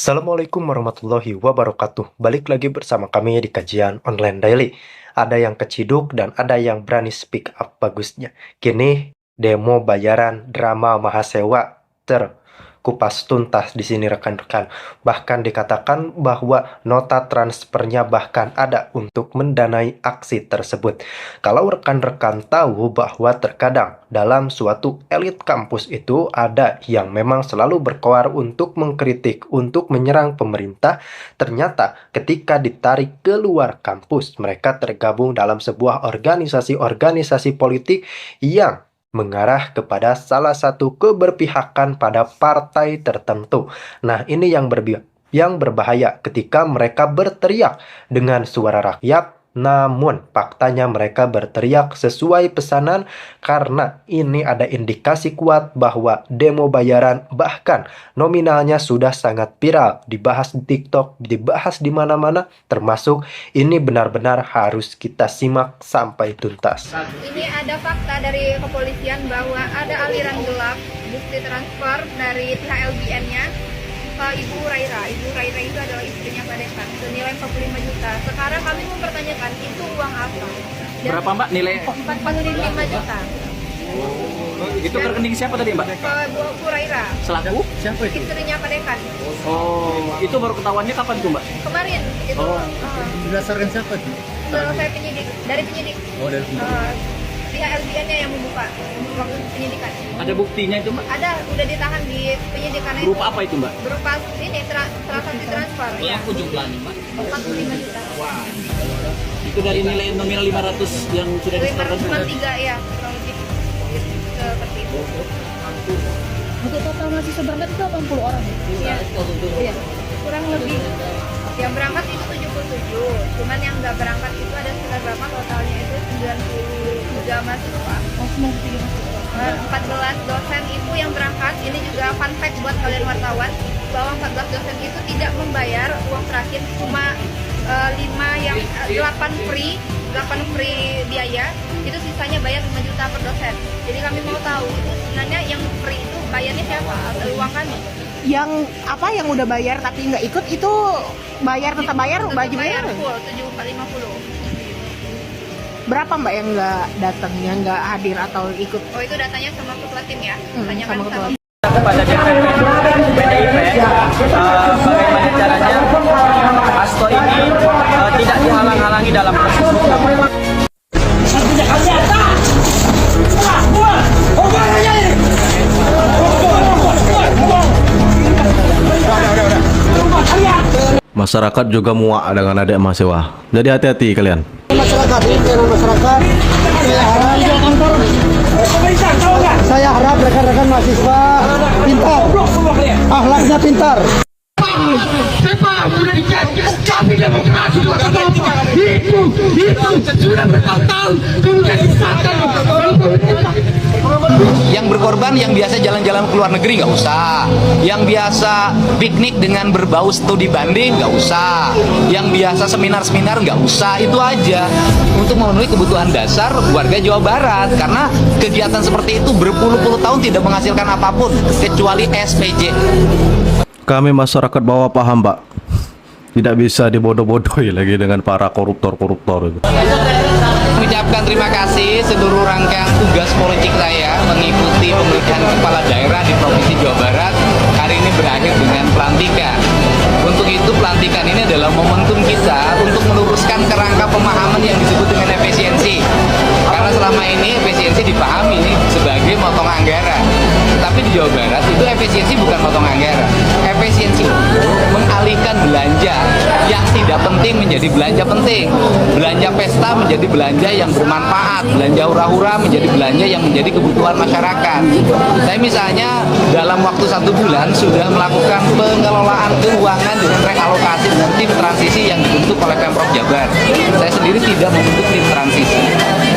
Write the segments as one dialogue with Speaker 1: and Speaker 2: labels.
Speaker 1: Assalamualaikum warahmatullahi wabarakatuh. Balik lagi bersama kami di kajian online daily. Ada yang keciduk dan ada yang berani speak up bagusnya. Kini demo bayaran drama Mahasewa terkupas tuntas di sini rekan-rekan. Bahkan dikatakan bahwa nota transfernya bahkan ada untuk mendanai aksi tersebut. Kalau rekan-rekan tahu bahwa terkadang dalam suatu elit kampus itu ada yang memang selalu berkoar untuk mengkritik, untuk menyerang pemerintah. Ternyata ketika ditarik keluar kampus, mereka tergabung dalam sebuah organisasi-organisasi politik yang mengarah kepada salah satu keberpihakan pada partai tertentu. Nah, ini yang berbahaya ketika mereka berteriak dengan suara rakyat. Namun faktanya mereka berteriak sesuai pesanan karena ini ada indikasi kuat bahwa demo bayaran bahkan nominalnya sudah sangat viral, dibahas di TikTok, dibahas di mana-mana, termasuk ini benar-benar harus kita simak sampai tuntas.
Speaker 2: Ini ada fakta dari kepolisian bahwa ada aliran gelap bukti transfer dari pihak LBN-nya ke Ibu Raira. Ibu Raira itu adalah istrinya Pak Dekan senilai 45 juta. Sekarang kami mempertanyakan itu uang apa? Dan
Speaker 3: berapa Mbak nilai?
Speaker 2: 45 juta.
Speaker 3: Itu ke rekening siapa tadi Mbak?
Speaker 2: Ke Bu Raira.
Speaker 3: Selaku? Siapa itu?
Speaker 2: Istrinya Pak Dekan.
Speaker 3: Oh, itu baru ketahuannya kapan tuh Mbak?
Speaker 2: Kemarin itu.
Speaker 4: Berdasarkan siapa tuh?
Speaker 2: Saya penyidik, dari penyidik.
Speaker 4: Oh, dari
Speaker 2: Pihak LBN-nya yang membuka waktu penyidikan.
Speaker 3: Ada buktinya itu Mbak?
Speaker 2: Ada, udah ditahan di penyidikan itu.
Speaker 3: Berupa apa itu Mbak?
Speaker 2: Berupa ini transaksi transfer.
Speaker 3: Yang jumlahnya Mbak?
Speaker 2: 45 juta.
Speaker 3: Wah. Itu dari nilai nominal 500 yang sudah disetorkan?
Speaker 2: 593 ya, kurang lebih seperti itu.
Speaker 5: Untuk total mahasiswa berangkat itu 80 orang ya?
Speaker 2: Iya, kurang lebih. Yang berangkat itu 77, cuman yang nggak berangkat itu ada sekitar berapa totalnya itu 93 mahasiswa.
Speaker 5: Oh, 93 mahasiswa.
Speaker 2: 14 dosen itu yang berangkat. Ini juga fun fact buat kalian wartawan bahwa 14 dosen itu tidak membayar uang terakhir, cuma 8 free biaya, itu sisanya bayar 5 juta per dosen. Jadi kami mau tahu itu sebenarnya yang free itu bayarnya siapa? Uang kami.
Speaker 5: Yang apa yang udah bayar tapi nggak ikut itu tetap bayar baju bayar?
Speaker 2: Full 7450.
Speaker 5: Berapa Mbak yang nggak datang, yang nggak hadir atau ikut?
Speaker 2: Oh, itu datanya sama ketua tim ya. Tanyakan
Speaker 5: sama ketua.
Speaker 3: Kepada DPP PDIP, bagaimana caranya Hasto ini tidak dihalang-halangi dalam proses hukum.
Speaker 6: Masyarakat juga muak dengan adik mahasiswa. Jadi hati-hati kalian.
Speaker 4: masyarakat saya harap rekan-rekan mahasiswa pintar, akhlaknya pintar.
Speaker 7: Kami demokrasi itu sudah bertahun-tahun kemudian disahkan.
Speaker 8: Yang berkorban yang biasa jalan-jalan ke luar negeri nggak usah, yang biasa piknik dengan berbau studi banding nggak usah, yang biasa seminar-seminar nggak usah, itu aja untuk memenuhi kebutuhan dasar warga Jawa Barat, karena kegiatan seperti itu berpuluh-puluh tahun tidak menghasilkan apapun kecuali SPJ.
Speaker 6: Kami masyarakat bawah paham, Pak. Tidak bisa dibodoh-bodohi lagi dengan para koruptor-koruptor itu.
Speaker 8: Mengucapkan terima kasih seluruh rangkaian tugas politik saya mengikuti pemilihan kepala daerah di Provinsi Jawa Barat. Hari ini berakhir dengan pelantikan. Untuk itu pelantikan ini adalah momentum kita untuk meluruskan kerangka pemahaman yang disebut dengan efisiensi. Karena selama ini efisiensi dipahami sebagai motong anggaran. Tapi di Jawa Barat itu efisiensi bukan motong anggaran. Efisiensi itu mengalihkan belanja yang tidak penting menjadi belanja penting. Belanja pesta menjadi belanja yang bermanfaat. Belanja hura-hura menjadi belanja yang menjadi kebutuhan masyarakat. Saya misalnya dalam waktu 1 bulan sudah melakukan pengelolaan keuangan dengan realokasi dengan tim transisi yang dibentuk oleh Pemprov Jabar. Saya sendiri tidak membentuk tim transisi.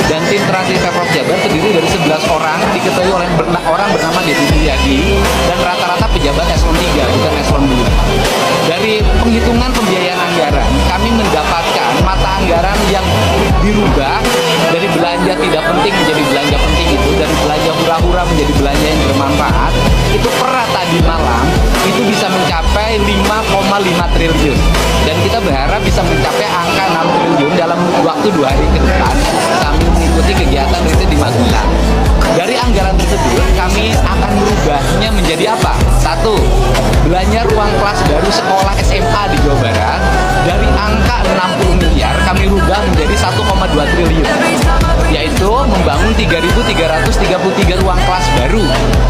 Speaker 8: Dan tim transisi Pemprov Jabar terdiri dari 11 orang, diketuai oleh orang bernama Deddy Mulyadi, dan rata-rata pejabat eselon 3, bukan eselon 2. Dari penghitungan pembiayaan anggaran, kami mendapatkan mata anggaran yang dirubah dari belanja tidak penting menjadi belanja penting itu, dari belanja hura-hura menjadi belanja yang bermanfaat, itu per rata di Malang itu bisa mencapai mencapai 5,5 triliun. Dan kita berharap bisa mencapai angka 6 triliun dalam waktu 2 hari ke depan sambil mengikuti kegiatan itu di Magelang. Dari anggaran tersebut, kami akan merubahnya menjadi apa? 1. Belanja ruang kelas baru sekolah SMA di Jawa Barat dari angka 60 miliar kami rubah menjadi 1,2 triliun, yaitu membangun 3.333 ruang kelas baru,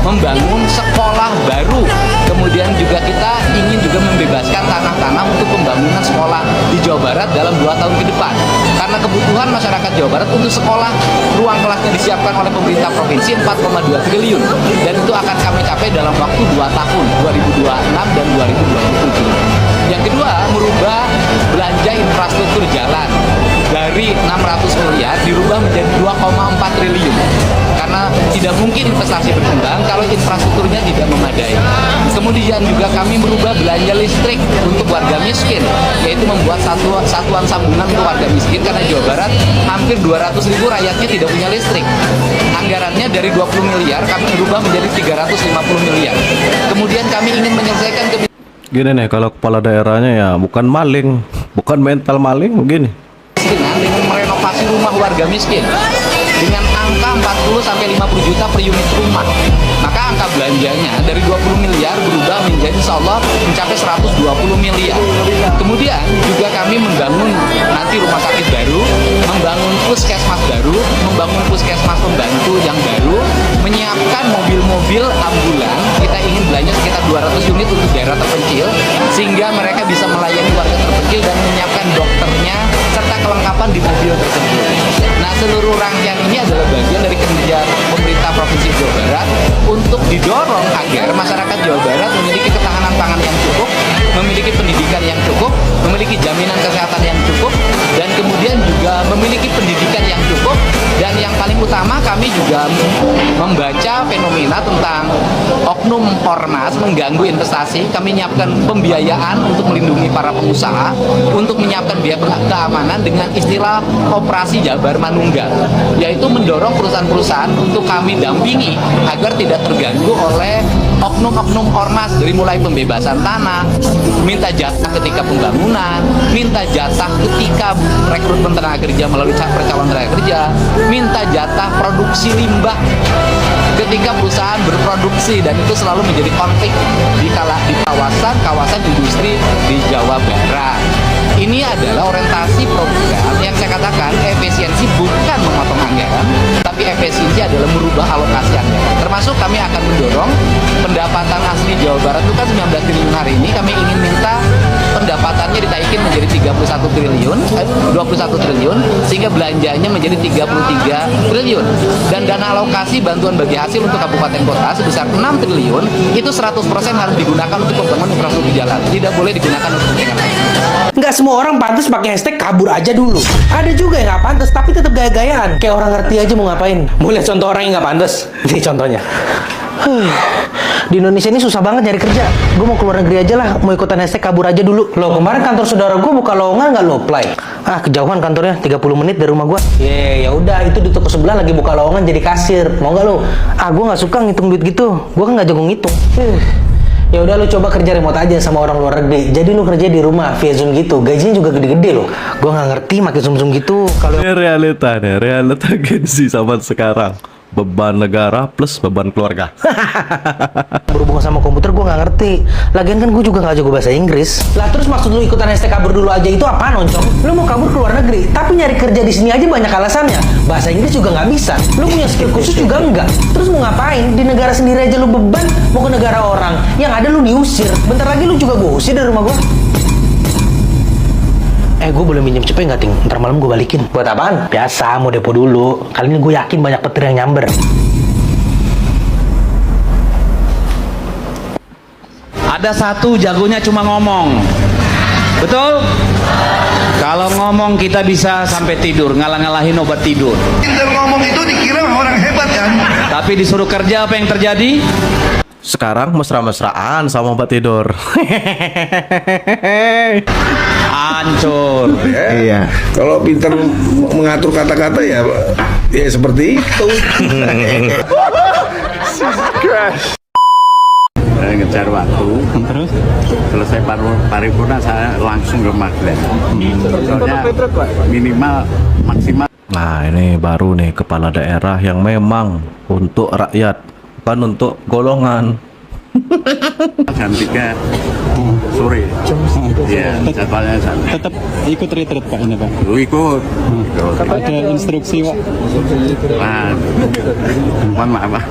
Speaker 8: membangun sekolah baru, kemudian juga kita ingin juga membebaskan tanah-tanah untuk pembangunan sekolah di Jawa Barat dalam 2 tahun ke depan. Karena kebutuhan masyarakat Jawa Barat untuk sekolah, ruang kelasnya disiapkan oleh pemerintah provinsi 4,2 triliun, dan itu akan kami capai dalam waktu 2 tahun, 2026 dan 2027. Yang kedua, merubah belanja infrastruktur jalan dari 600 miliar dirubah menjadi 2,4 triliun. Karena tidak mungkin investasi berkembang kalau infrastrukturnya tidak memadai. Kemudian juga kami merubah belanja listrik untuk warga miskin, yaitu membuat satuan sambungan untuk warga miskin, karena Jawa Barat hampir 200.000 rakyatnya tidak punya listrik. Anggarannya dari 20 miliar kami merubah menjadi 350 miliar. Kemudian kami ingin menyelesaikan
Speaker 6: Gini nih, kalau kepala daerahnya ya bukan maling, bukan mental maling begini.
Speaker 8: dengan merenovasi rumah warga miskin dengan angka 40 sampai 50 juta per unit rumah. Maka angka belanjanya dari 20 miliar berubah menjadi insya Allah mencapai 120 miliar. Kemudian juga kami membangun nanti rumah sakit baru, membangun puskesmas baru, membangun puskesmas pembantu yang baru, menyiapkan mobil-mobil ambulan. Kita ingin belanja sekitar 200 unit untuk daerah terpencil, sehingga mereka bisa melayani warga terpencil dan menyiapkan dokternya serta kelengkapan di mobil tersebut. Nah, seluruh rangkaian ini adalah bagian dari kerja pemerintah Provinsi Jawa Barat untuk didorong agar masyarakat Jawa Barat memiliki ketahanan pangan yang cukup, memiliki pendidikan yang cukup, memiliki jaminan kesehatan yang cukup, dan kemudian juga memiliki pendidikan yang cukup. Dan yang paling utama, kami juga membaca fenomena tentang oknum ormas mengganggu investasi. Kami menyiapkan pembiayaan untuk melindungi para pengusaha, untuk menyiapkan biaya keamanan dengan istilah operasi Jabar Manunggal, yaitu mendorong perusahaan-perusahaan untuk kami dampingi agar tidak terganggu oleh oknum-oknum ormas, dari mulai pembebasan tanah, minta jatah ketika pembangunan, minta jatah ketika rekrutmen tenaga kerja melalui percalonan tenaga kerja, minta jatah produksi limbah ketika perusahaan berproduksi, dan itu selalu menjadi konflik di kawasan industri di Jawa Barat. Ini adalah orientasi program yang saya katakan efisiensi bukan memotong anggaran, tapi efisiensi adalah merubah alokasi anggaran. Termasuk kami akan mendorong pendapatan asli Jawa Barat itu kan 19 triliun hari ini, kami ingin minta pendapatannya ditaikin menjadi 21 triliun, sehingga belanjanya menjadi 33 triliun. Dan dana alokasi bantuan bagi hasil untuk kabupaten kota sebesar 6 triliun, itu 100% harus digunakan untuk pembangunan infrastruktur jalan, tidak boleh digunakan untuk kepentingan lain.
Speaker 9: Nggak semua orang pantas pakai hashtag kabur aja dulu. Ada juga yang nggak pantas tapi tetap gaya-gayaan. Kayak orang ngerti aja mau ngapain. Mau lihat contoh orang yang nggak pantas? Ini contohnya. Di Indonesia ini susah banget nyari kerja. Gue mau keluar negeri aja lah, mau ikutan hashtag kabur aja dulu. Loh, kemarin kantor saudara gue buka lowongan nggak lo apply? Ah, kejauhan kantornya, 30 menit dari rumah gue. Ya udah, itu di toko sebelah lagi buka lowongan jadi kasir. Mau nggak lo? Ah, gue nggak suka ngitung duit gitu. Gue kan nggak jago ngitung. Ya udah, lu coba kerja remote aja sama orang luar negeri. Jadi lu kerja di rumah via Zoom gitu. Gajinya juga gede-gede loh. Gue nggak ngerti pakai Zoom gitu. Kalau
Speaker 6: Ini realita Gen Z zaman sekarang. Beban negara plus beban keluarga.
Speaker 9: berhubungan sama komputer gue nggak ngerti. Lagian kan gue juga nggak jago bahasa Inggris. Lah terus maksud lu ikutan hashtag kabur dulu aja itu apa, Oncom? Lu mau kabur ke luar negeri, tapi nyari kerja di sini aja banyak alasannya. Bahasa Inggris juga nggak bisa. Lu punya skill khusus juga enggak. Terus mau ngapain? Di negara sendiri aja lu beban, mau ke negara orang. Yang ada lu diusir. Bentar lagi lu juga gue usir dari rumah gue. Gue boleh minjem cepet nggak, Ting? Ntar malam gue balikin. Buat apaan? Biasa, mau depo dulu. Kali ini gue yakin banyak petir yang nyamber.
Speaker 10: Ada satu jagonya cuma ngomong. Betul? Kalau ngomong kita bisa sampai tidur, ngalah-ngalahin obat tidur.
Speaker 7: Pintar ngomong itu dikira orang hebat kan?
Speaker 10: Tapi disuruh kerja apa yang terjadi?
Speaker 6: Sekarang mesra-mesraan sama obat tidur.
Speaker 10: Hancur.
Speaker 7: Iya. Kalau pintar mengatur kata-kata ya seperti itu.
Speaker 10: ngejar waktu. Terus selesai paripurna saya langsung ke Magelang. Soalnya minimal maksimal.
Speaker 6: Nah, ini baru nih kepala daerah yang memang untuk rakyat, bukan untuk golongan.
Speaker 10: Jam 3 sore. Ya, jadwalnya sana.
Speaker 3: Tetap ikut retreat Pak ini Pak.
Speaker 10: Ikut.
Speaker 3: Ada instruksi Pak.
Speaker 10: Nah, mohon maaf.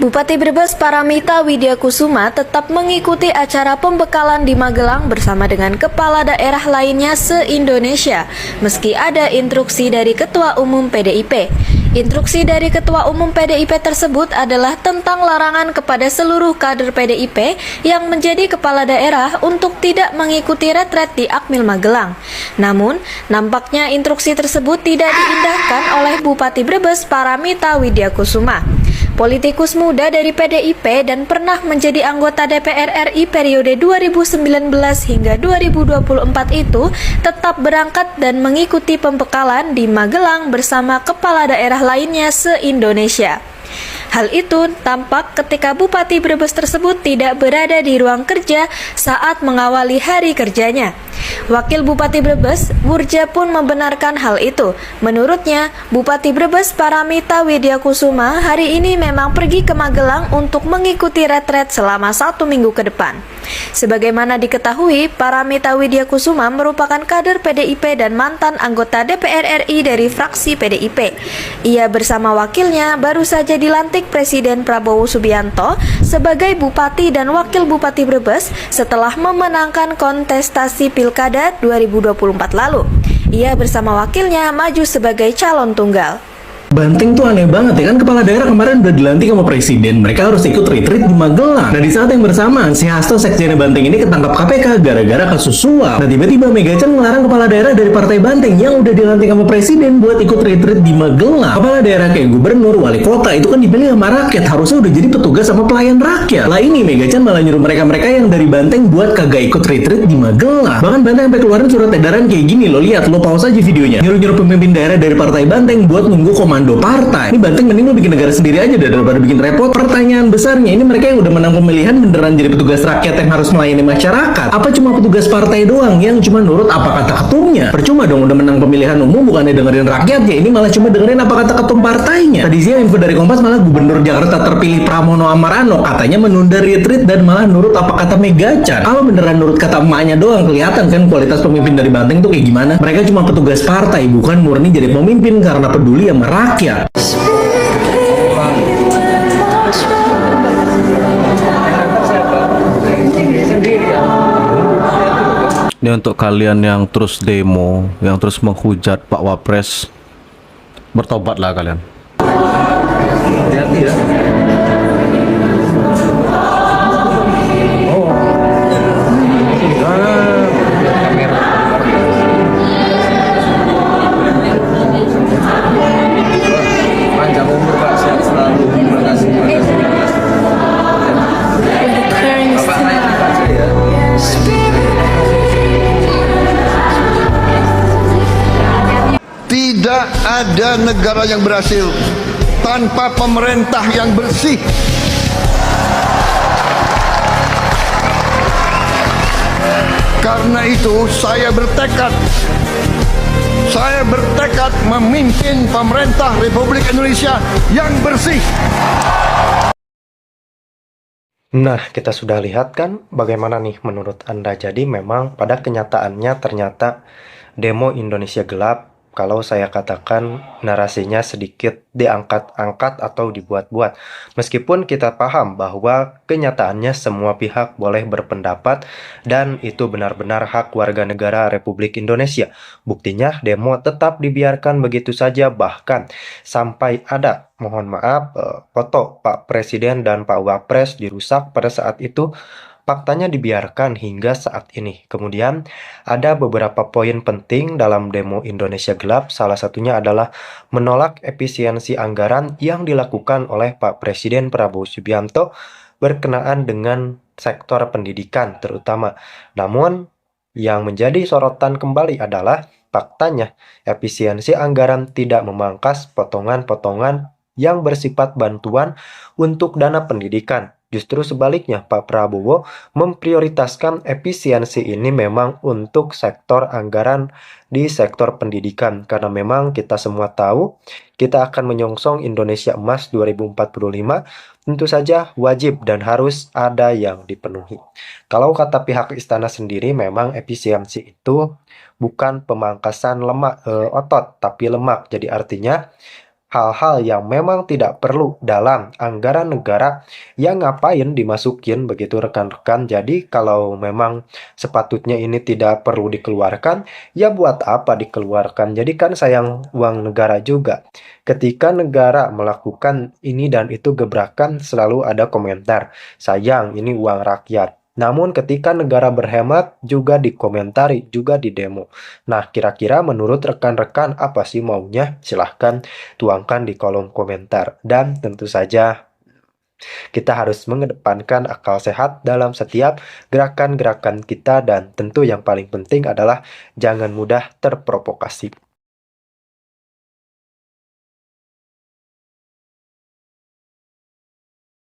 Speaker 11: Bupati Brebes Paramita Widyakusuma tetap mengikuti acara pembekalan di Magelang bersama dengan kepala daerah lainnya se-Indonesia, meski ada instruksi dari Ketua Umum PDIP. Instruksi dari Ketua Umum PDIP tersebut adalah tentang larangan kepada seluruh kader PDIP yang menjadi kepala daerah untuk tidak mengikuti retret di Akmil Magelang. Namun, nampaknya instruksi tersebut tidak diindahkan oleh Bupati Brebes Paramita Widyakusuma. Politikus muda dari PDIP dan pernah menjadi anggota DPR RI periode 2019 hingga 2024 itu tetap berangkat dan mengikuti pembekalan di Magelang bersama kepala daerah lainnya se-Indonesia. Hal itu tampak ketika Bupati Brebes tersebut tidak berada di ruang kerja saat mengawali hari kerjanya. Wakil Bupati Brebes, Burja pun membenarkan hal itu. Menurutnya, Bupati Brebes Paramita Widyakusuma hari ini memang pergi ke Magelang untuk mengikuti retret selama 1 minggu ke depan. Sebagaimana diketahui, Paramita Widyakusuma merupakan kader PDIP dan mantan anggota DPR RI dari fraksi PDIP. Ia bersama wakilnya baru saja dilantik Presiden Prabowo Subianto sebagai Bupati dan Wakil Bupati Brebes setelah memenangkan kontestasi Pilkada 2024 lalu. Ia bersama wakilnya maju sebagai calon tunggal.
Speaker 9: Banteng tuh aneh banget ya kan, kepala daerah kemarin udah dilantik sama presiden, mereka harus ikut retreat di Magelang. Nah di saat yang bersamaan si Hasto sekjennya Banteng ini ketangkap KPK gara-gara kasus suap. Nah tiba-tiba Mega Chan melarang kepala daerah dari partai Banteng yang udah dilantik sama presiden buat ikut retreat di Magelang. Kepala daerah kayak gubernur, wali kota itu kan dipilih sama rakyat, harusnya udah jadi petugas sama pelayan rakyat. Lah ini Mega Chan malah nyuruh mereka-mereka yang dari Banteng buat kagak ikut retreat di Magelang. Bahkan Banteng sampai keluarin surat edaran kayak gini, lo lihat, lo pause aja videonya. Nyuruh-nyuruh pemimpin daerah dari partai Banteng buat nunggu komando partai. Ini Banteng mending lu bikin negara sendiri aja daripada bikin repot. Pertanyaan besarnya, ini mereka yang udah menang pemilihan beneran jadi petugas rakyat yang harus melayani masyarakat? Apa cuma petugas partai doang yang cuma nurut apa kata ketumnya? Percuma dong udah menang pemilihan umum bukannya dengerin rakyatnya, ini malah cuma dengerin apa kata ketum partainya. Tadi siang info dari Kompas malah Gubernur Jakarta terpilih Pramono Amarano katanya menunda retreat dan malah nurut apa kata Mega Chan. Kalau beneran nurut kata emaknya doang, kelihatan kan kualitas pemimpin dari Banteng tuh kayak gimana? Mereka cuma petugas partai, bukan murni jadi pemimpin karena peduli sama rakyat.
Speaker 6: Ini untuk kalian yang terus demo, yang terus menghujat Pak Wapres, bertobatlah kalian.
Speaker 7: Hati-hati ya. Panjang umur Pak, sehat selalu. Terima kasih. Bapak naik aja ya.
Speaker 12: Tidak ada negara yang berhasil tanpa pemerintah yang bersih. Karena itu saya bertekad memimpin pemerintah Republik Indonesia yang bersih.
Speaker 1: Nah, kita sudah lihat kan bagaimana nih menurut Anda. Jadi memang pada kenyataannya ternyata demo Indonesia Gelap, kalau saya katakan narasinya sedikit diangkat-angkat atau dibuat-buat. Meskipun kita paham bahwa kenyataannya semua pihak boleh berpendapat dan itu benar-benar hak warga negara Republik Indonesia. Buktinya demo tetap dibiarkan begitu saja, bahkan sampai ada, mohon maaf, foto Pak Presiden dan Pak Wapres dirusak pada saat itu. Faktanya dibiarkan hingga saat ini. Kemudian ada beberapa poin penting dalam demo Indonesia Gelap. Salah satunya adalah menolak efisiensi anggaran yang dilakukan oleh Pak Presiden Prabowo Subianto berkenaan dengan sektor pendidikan terutama. Namun yang menjadi sorotan kembali adalah faktanya efisiensi anggaran tidak memangkas potongan-potongan yang bersifat bantuan untuk dana pendidikan. Justru sebaliknya, Pak Prabowo memprioritaskan efisiensi ini memang untuk sektor anggaran di sektor pendidikan. Karena memang kita semua tahu, kita akan menyongsong Indonesia Emas 2045, tentu saja wajib dan harus ada yang dipenuhi. Kalau kata pihak istana sendiri, memang efisiensi itu bukan pemangkasan otot, tapi lemak. Jadi artinya, hal-hal yang memang tidak perlu dalam anggaran negara yang ngapain dimasukin begitu rekan-rekan. Jadi kalau memang sepatutnya ini tidak perlu dikeluarkan, ya buat apa dikeluarkan? Jadi kan sayang uang negara juga. Ketika negara melakukan ini dan itu gebrakan, selalu ada komentar, sayang ini uang rakyat. Namun ketika negara berhemat juga dikomentari, juga didemo. Nah, kira-kira menurut rekan-rekan apa sih maunya? Silahkan tuangkan di kolom komentar. Dan tentu saja kita harus mengedepankan akal sehat dalam setiap gerakan-gerakan kita, dan tentu yang paling penting adalah jangan mudah terprovokasi.